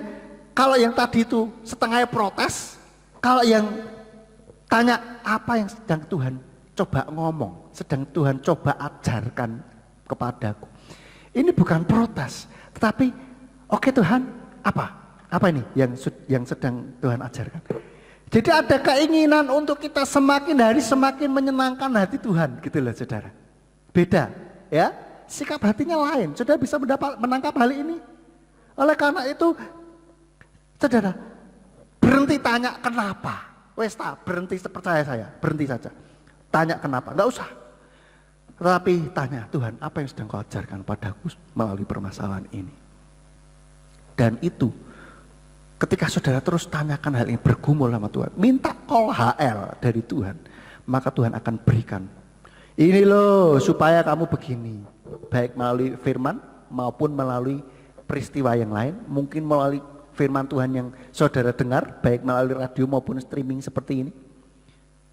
kalau yang tadi itu setengah protes, kalau yang tanya apa yang sedang Tuhan coba ngomong, sedang Tuhan coba ajarkan kepadaku. Ini bukan protes, tetapi oke Tuhan, apa ini yang sedang Tuhan ajarkan? Jadi ada keinginan untuk kita semakin hari semakin menyenangkan hati Tuhan, gitu loh saudara. Beda, ya. Sikap hatinya lain. Saudara bisa menangkap hal ini. Oleh karena itu, saudara, berhenti tanya kenapa. Wes berhenti, percaya saya, berhenti saja. Tanya kenapa, enggak usah. Tetapi tanya, Tuhan, apa yang sedang kau ajarkan padaku melalui permasalahan ini? Dan itu, ketika saudara terus tanyakan hal ini, bergumul sama Tuhan, minta call HL dari Tuhan, maka Tuhan akan berikan. Ini loh, supaya kamu begini. Baik melalui firman, maupun melalui peristiwa yang lain, mungkin melalui firman Tuhan yang saudara dengar, baik melalui radio maupun streaming seperti ini.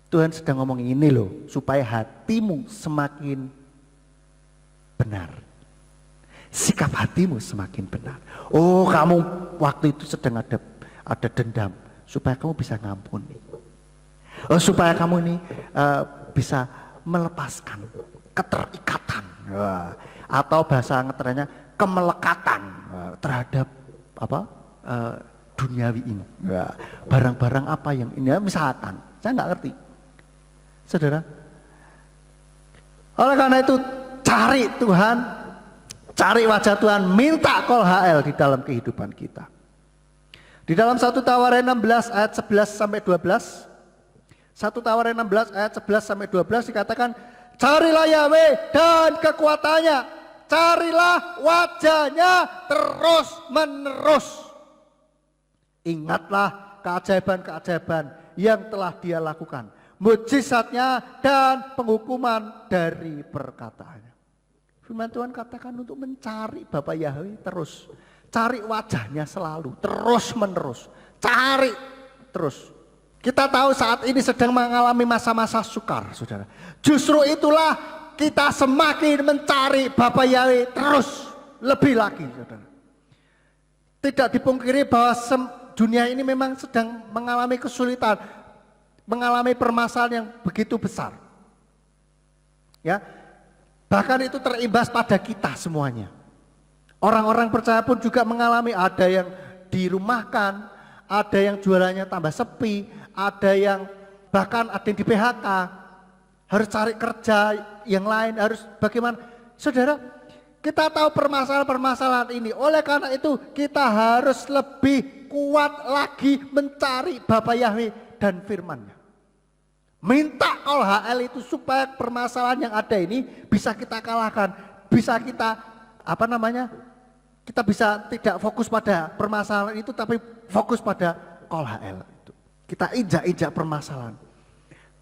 Tuhan sedang ngomong ini loh, supaya hatimu semakin benar. Sikap hatimu semakin benar. Oh, kamu waktu itu sedang ada dendam, supaya kamu bisa ngampuni. Oh, supaya kamu ini bisa melepaskan keterikatan, atau bahasa ngetrennya kemelekatan terhadap duniawi ini. Barang-barang apa yang ini, misalkan, saya nggak ngerti. Saudara, oleh karena itu cari Tuhan, cari wajah Tuhan, minta call HL di dalam kehidupan kita. Di dalam 1 Tawarin 16 ayat 11 sampai 12, 1 Tawarin 16 ayat 11 sampai 12 dikatakan, carilah Yahweh dan kekuatannya, carilah wajahnya terus menerus. Ingatlah keajaiban-keajaiban yang telah Dia lakukan, mujizatnya dan penghukuman dari perkataannya. Firman Tuhan katakan untuk mencari Bapa Yahweh terus, cari wajahnya selalu, terus menerus, cari terus. Kita tahu saat ini sedang mengalami masa-masa sukar, saudara. Justru itulah kita semakin mencari Bapa Yahweh terus, lebih lagi, saudara. Tidak dipungkiri bahwa dunia ini memang sedang mengalami kesulitan, mengalami permasalahan yang begitu besar. Ya, bahkan itu terimbas pada kita semuanya. Orang-orang percaya pun juga mengalami, ada yang dirumahkan, ada yang jualannya tambah sepi, ada yang bahkan ada yang di PHK, harus cari kerja yang lain, harus bagaimana. Saudara, kita tahu permasalahan-permasalahan ini. Oleh karena itu kita harus lebih kuat lagi mencari Bapa Yahweh dan firman-Nya. Minta call HL itu supaya permasalahan yang ada ini bisa kita kalahkan, bisa kita kita bisa tidak fokus pada permasalahan itu, tapi fokus pada call HL itu. Kita injak-injak permasalahan.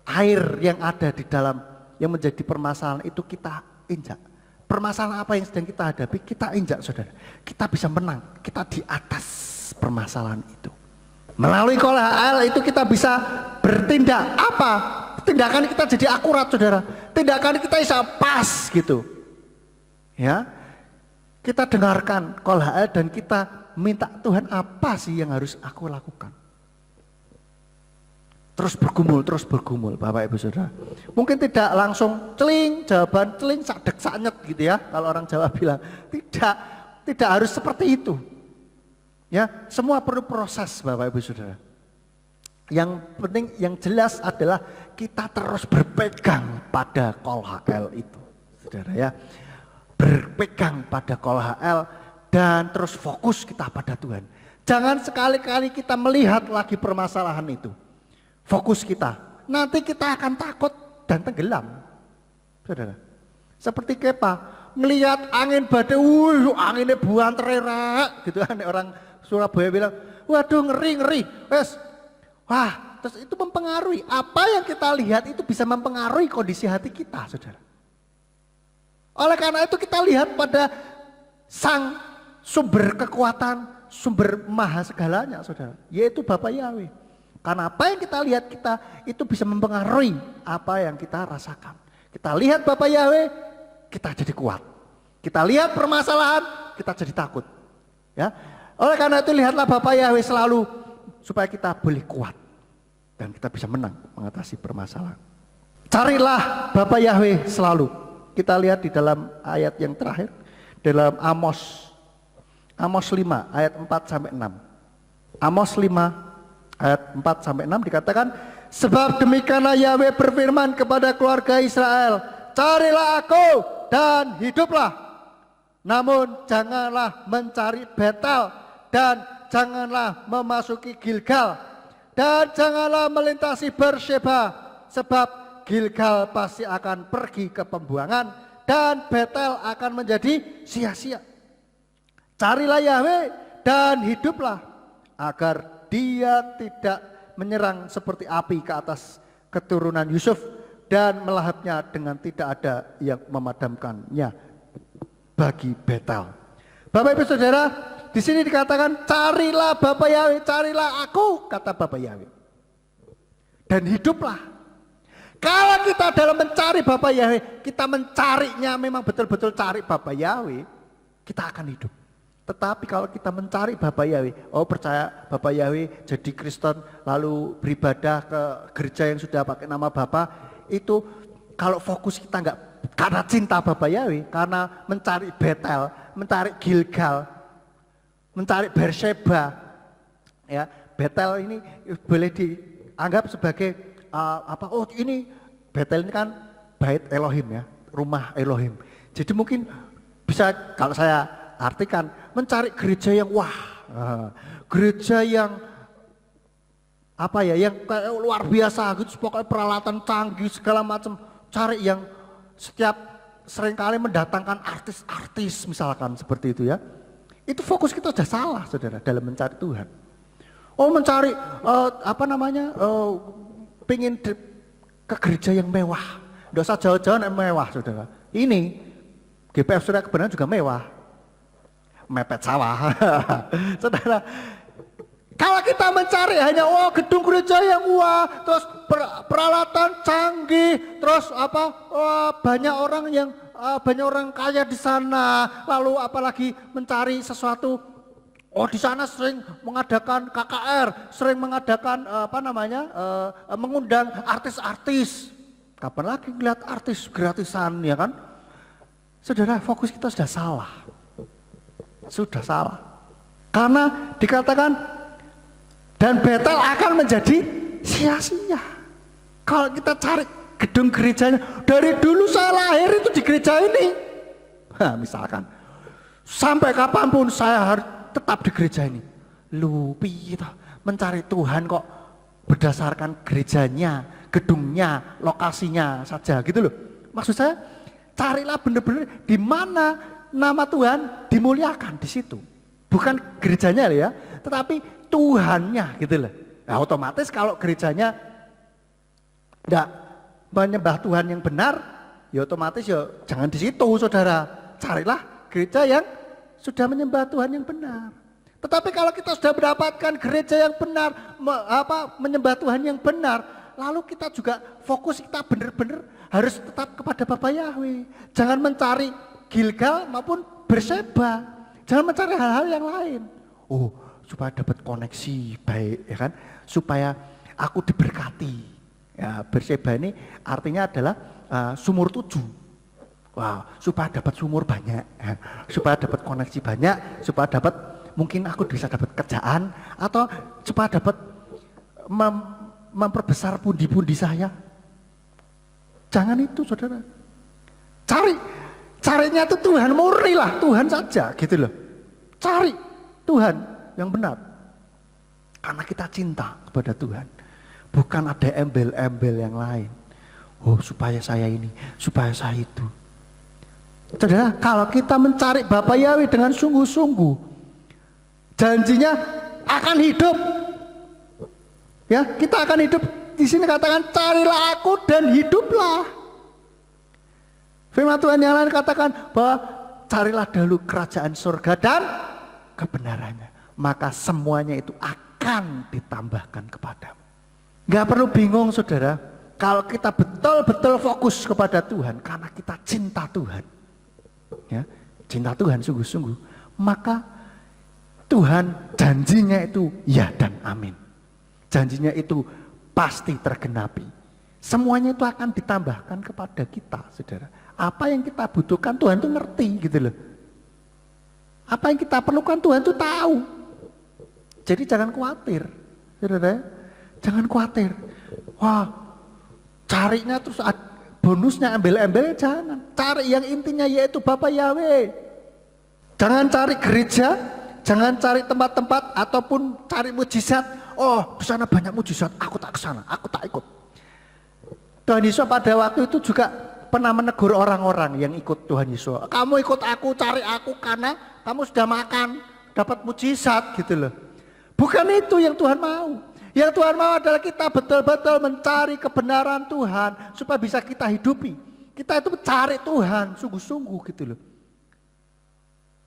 Air yang ada di dalam yang menjadi permasalahan itu kita injak. Permasalahan apa yang sedang kita hadapi, kita injak, saudara. Kita bisa menang, kita di atas permasalahan itu. Melalui call HL itu kita bisa bertindak apa? Tindakan kita jadi akurat, saudara. Tindakan kita bisa pas gitu. Ya, kita dengarkan call HL dan kita minta, Tuhan apa sih yang harus aku lakukan? Terus bergumul, Bapak Ibu Saudara. Mungkin tidak langsung celing, jawaban celing, sadek sanyet gitu ya, kalau orang Jawa bilang. Tidak harus seperti itu. Ya, semua perlu proses, Bapak Ibu Saudara. Yang penting, yang jelas adalah kita terus berpegang pada call HL itu, Saudara ya. Berpegang pada call HL dan terus fokus kita pada Tuhan. Jangan sekali-kali kita melihat lagi permasalahan itu. Fokus kita, nanti kita akan takut dan tenggelam, saudara. Seperti Kepa, melihat angin badai, anginnya buan tererak, gitu kan orang Surabaya bilang, waduh ngeri, wah, terus itu mempengaruhi. Apa yang kita lihat itu bisa mempengaruhi kondisi hati kita, saudara. Oleh karena itu kita lihat pada Sang sumber kekuatan, sumber maha segalanya, saudara, yaitu Bapa Yahweh. Karena apa yang kita lihat kita itu bisa mempengaruhi apa yang kita rasakan. Kita lihat Bapa Yahweh, kita jadi kuat. Kita lihat permasalahan, kita jadi takut. Ya, oleh karena itu lihatlah Bapa Yahweh selalu supaya kita boleh kuat dan kita bisa menang mengatasi permasalahan. Carilah Bapa Yahweh selalu. Kita lihat di dalam ayat yang terakhir, dalam Amos 5 ayat 4 sampai 6. Amos 5 Ayat 4 sampai 6 dikatakan, sebab demikianlah Yahweh berfirman kepada keluarga Israel, carilah aku dan hiduplah. Namun janganlah mencari Betel dan janganlah memasuki Gilgal dan janganlah melintasi Beersheba, sebab Gilgal pasti akan pergi ke pembuangan dan Betel akan menjadi sia-sia. Carilah Yahweh dan hiduplah, agar Dia tidak menyerang seperti api ke atas keturunan Yusuf dan melahapnya dengan tidak ada yang memadamkannya bagi Betel. Bapak Ibu Saudara, di sini dikatakan carilah Bapa Yahweh, carilah aku, kata Bapa Yahweh, dan hiduplah. Kalau kita dalam mencari Bapa Yahweh, kita mencarinya memang betul-betul cari Bapa Yahweh, kita akan hidup. Tetapi kalau kita mencari Bapa Yahweh, percaya Bapa Yahweh, jadi Kristen, lalu beribadah ke gereja yang sudah pakai nama Bapa, itu kalau fokus kita enggak karena cinta Bapa Yahweh, karena mencari Betel, mencari Gilgal, mencari Beersheba, ya Betel ini boleh dianggap sebagai ini Betel ini kan bait Elohim, ya, rumah Elohim. Jadi mungkin bisa kalau saya artikan mencari gereja yang gereja yang yang kayak luar biasa gitu, pokoknya peralatan canggih segala macam, cari yang setiap seringkali mendatangkan artis-artis misalkan seperti itu, ya. Itu fokus kita sudah salah, saudara, dalam mencari Tuhan. Mencari pengen ke gereja yang mewah, nggak usah jauh-jauh yang mewah, saudara. Ini GPF Surya Kebenaran juga mewah, mepet sawah. Saudara, kalau kita mencari hanya gedung gereja yang terus peralatan canggih, terus banyak orang kaya di sana, lalu apalagi mencari sesuatu, di sana sering mengadakan KKR, sering mengadakan mengundang artis-artis. Kapan lagi lihat artis gratisan, ya kan? Saudara, fokus kita sudah salah. Sudah salah. Karena dikatakan dan Betel akan menjadi sia-sia. Kalau kita cari gedung gerejanya, dari dulu saya lahir itu di gereja ini. Misalkan sampai kapanpun saya harus tetap di gereja ini. Kita mencari Tuhan kok berdasarkan gerejanya, gedungnya, lokasinya saja gitu loh. Maksud saya, carilah benar-benar di mana nama Tuhan dimuliakan di situ, bukan gerejanya ya, tetapi Tuhannya gitu loh. Nah, otomatis kalau gerejanya tidak menyembah Tuhan yang benar, ya otomatis ya jangan di situ, saudara. Carilah gereja yang sudah menyembah Tuhan yang benar. Tetapi kalau kita sudah mendapatkan gereja yang benar, menyembah Tuhan yang benar, lalu kita juga fokus kita benar-benar harus tetap kepada Bapa Yahweh. Jangan mencari Gilgal maupun Beersheba, jangan mencari hal-hal yang lain. Supaya dapat koneksi baik, ya kan? Supaya aku diberkati. Ya, Beersheba ini artinya adalah sumur 7. Supaya dapat sumur banyak, supaya dapat koneksi banyak, supaya dapat mungkin aku bisa dapat kerjaan, atau supaya dapat memperbesar pundi-pundi saya. Jangan itu, saudara. Carinya itu Tuhan murni lah, Tuhan saja gitu loh. Cari Tuhan yang benar. Karena kita cinta kepada Tuhan. Bukan ada embel-embel yang lain. Supaya saya ini, supaya saya itu. Saudara, kalau kita mencari Bapa Yahweh dengan sungguh-sungguh, janjinya akan hidup. Ya, kita akan hidup. Di sini katakan carilah aku dan hiduplah. Firman Tuhan yang lain katakan bahwa carilah dahulu kerajaan surga dan kebenarannya, maka semuanya itu akan ditambahkan kepadamu. Gak perlu bingung, saudara, kalau kita betul-betul fokus kepada Tuhan karena kita cinta Tuhan, ya, cinta Tuhan sungguh-sungguh, maka Tuhan janjinya itu ya dan amin. Janjinya itu pasti tergenapi. Semuanya itu akan ditambahkan kepada kita, saudara. Apa yang kita butuhkan Tuhan itu ngerti gitu loh. Apa yang kita perlukan Tuhan itu tahu. Jadi jangan khawatir, Saudara, jangan khawatir. Wah, carinya terus bonusnya embel-embel, jangan. Cari yang intinya yaitu Bapa Yahweh. Jangan cari gereja, jangan cari tempat-tempat ataupun cari mujizat. Oh, di sana banyak mujizat, aku tak ke sana, aku tak ikut. Tuhan Yesus pada waktu itu juga pernah menegur orang-orang yang ikut Tuhan Yesus. Kamu ikut aku, cari aku karena kamu sudah makan, dapat mujizat gitu loh. Bukan itu yang Tuhan mau. Yang Tuhan mau adalah kita betul-betul mencari kebenaran Tuhan supaya bisa kita hidupi. Kita itu cari Tuhan sungguh-sungguh gitu loh.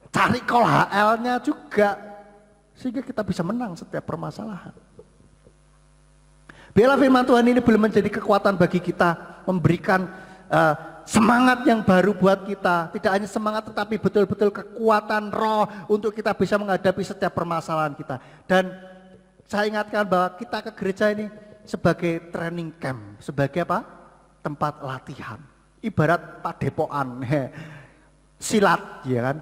Cari kol HL-nya juga sehingga kita bisa menang setiap permasalahan. Biarlah firman Tuhan ini belum menjadi kekuatan bagi kita, memberikan semangat yang baru buat kita. Tidak hanya semangat tetapi betul-betul kekuatan roh untuk kita bisa menghadapi setiap permasalahan kita. Dan saya ingatkan bahwa kita ke gereja ini sebagai training camp, sebagai apa? Tempat latihan. Ibarat padepokan, silat, ya kan?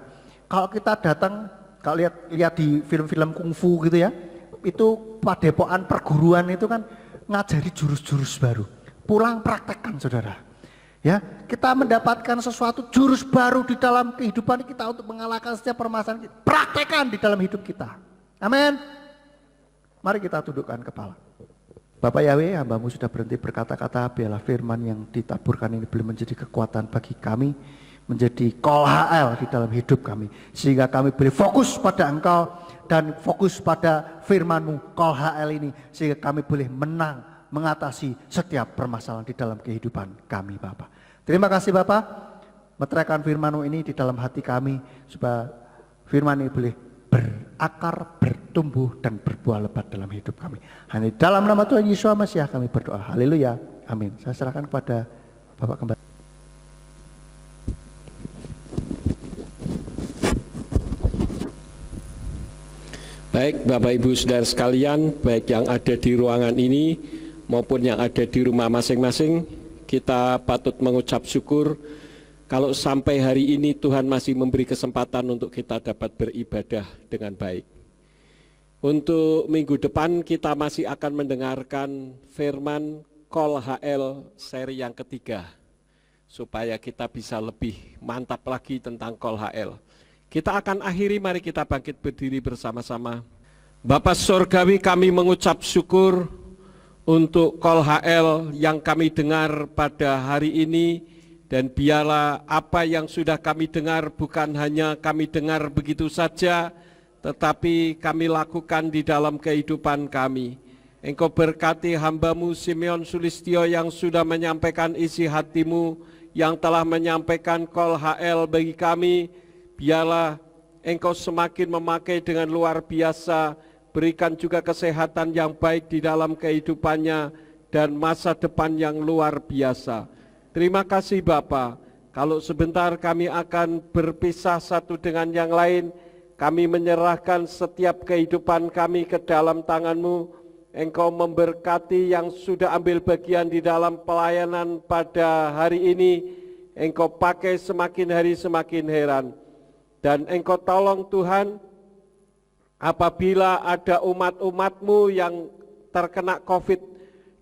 Kalau kita datang, kalau lihat di film-film kungfu gitu ya, itu padepokan perguruan itu kan ngajari jurus-jurus baru. Pulang praktekkan, saudara. Ya, kita mendapatkan sesuatu jurus baru di dalam kehidupan kita untuk mengalahkan setiap permasalahan kita. Praktekkan di dalam hidup kita. Amin. Mari kita tundukkan kepala. Bapak Yahweh, hamba-Mu sudah berhenti berkata-kata, biarlah firman yang ditaburkan ini boleh menjadi kekuatan bagi kami, menjadi kol HL di dalam hidup kami, sehingga kami boleh fokus pada Engkau dan fokus pada firman-Mu kol HL ini, sehingga kami boleh menang mengatasi setiap permasalahan di dalam kehidupan kami, Bapak. Terima kasih Bapak, meteraikan firman-Mu ini di dalam hati kami, supaya firman ini boleh berakar, bertumbuh dan berbuah lebat dalam hidup kami. Hanya dalam nama Tuhan Yesus Mesias kami berdoa. Haleluya. Amin. Saya serahkan kepada Bapak kembali. Baik Bapak Ibu Saudara sekalian, baik yang ada di ruangan ini maupun yang ada di rumah masing-masing, kita patut mengucap syukur kalau sampai hari ini Tuhan masih memberi kesempatan untuk kita dapat beribadah dengan baik. Untuk minggu depan kita masih akan mendengarkan firman Kol HL seri yang ketiga, supaya kita bisa lebih mantap lagi tentang Kol HL. Kita akan akhiri, mari kita bangkit berdiri bersama-sama. Bapa Surgawi, kami mengucap syukur untuk Kol HL yang kami dengar pada hari ini. Dan biarlah apa yang sudah kami dengar bukan hanya kami dengar begitu saja, tetapi kami lakukan di dalam kehidupan kami. Engkau berkati hamba-Mu Simeon Sulistyo yang sudah menyampaikan isi hati-Mu, yang telah menyampaikan Kol HL bagi kami. Biarlah Engkau semakin memakai dengan luar biasa, berikan juga kesehatan yang baik di dalam kehidupannya dan masa depan yang luar biasa. Terima kasih Bapa. Kalau sebentar kami akan berpisah satu dengan yang lain, kami menyerahkan setiap kehidupan kami ke dalam tangan-Mu. Engkau memberkati yang sudah ambil bagian di dalam pelayanan pada hari ini. Engkau pakai semakin hari semakin heran. Dan Engkau tolong Tuhan, apabila ada umat-umat-Mu yang terkena COVID,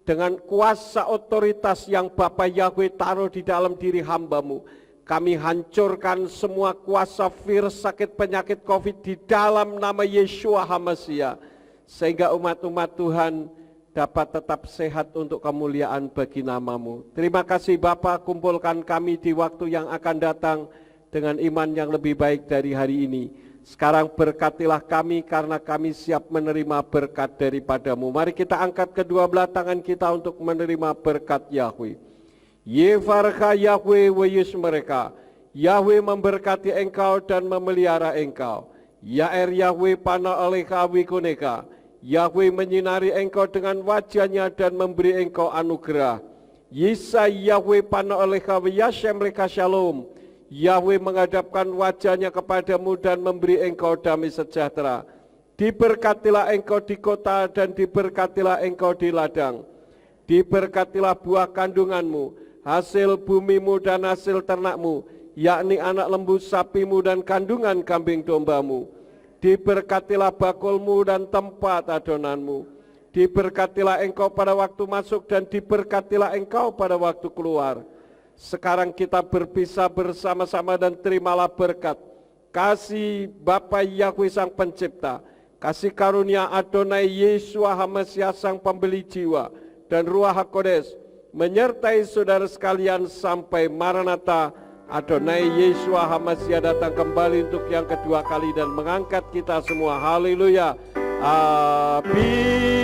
dengan kuasa otoritas yang Bapa Yahweh taruh di dalam diri hamba-Mu, kami hancurkan semua kuasa virus sakit penyakit COVID di dalam nama Yeshua HaMasiah, sehingga umat-umat Tuhan dapat tetap sehat untuk kemuliaan bagi nama-Mu. Terima kasih Bapa, kumpulkan kami di waktu yang akan datang dengan iman yang lebih baik dari hari ini. Sekarang berkatilah kami karena kami siap menerima berkat daripada-Mu. Mari kita angkat kedua belah tangan kita untuk menerima berkat Yahweh. Yevarcha Yahweh weyus mereka. Yahweh memberkati engkau dan memelihara engkau. Yaer Yahweh pana olehka wikuneka. Yahweh menyinari engkau dengan wajahnya dan memberi engkau anugerah. Yisa Yahweh pana olehka wiyashem leka shalom. Yahweh menghadapkan wajahnya kepadamu dan memberi engkau damai sejahtera. Diberkatilah engkau di kota dan diberkatilah engkau di ladang. Diberkatilah buah kandunganmu, hasil bumimu dan hasil ternakmu, yakni anak lembu sapimu dan kandungan kambing dombamu. Diberkatilah bakulmu dan tempat adonanmu. Diberkatilah engkau pada waktu masuk dan diberkatilah engkau pada waktu keluar. Sekarang kita berpisah bersama-sama dan terimalah berkat kasih Bapa Yahweh Sang Pencipta, kasih karunia Adonai Yeshua HaMasiah Sang Pembeli Jiwa, dan Ruach HaKodes menyertai saudara sekalian sampai Maranatha. Adonai Yeshua HaMasiah datang kembali untuk yang kedua kali dan mengangkat kita semua. Haleluya. Amin.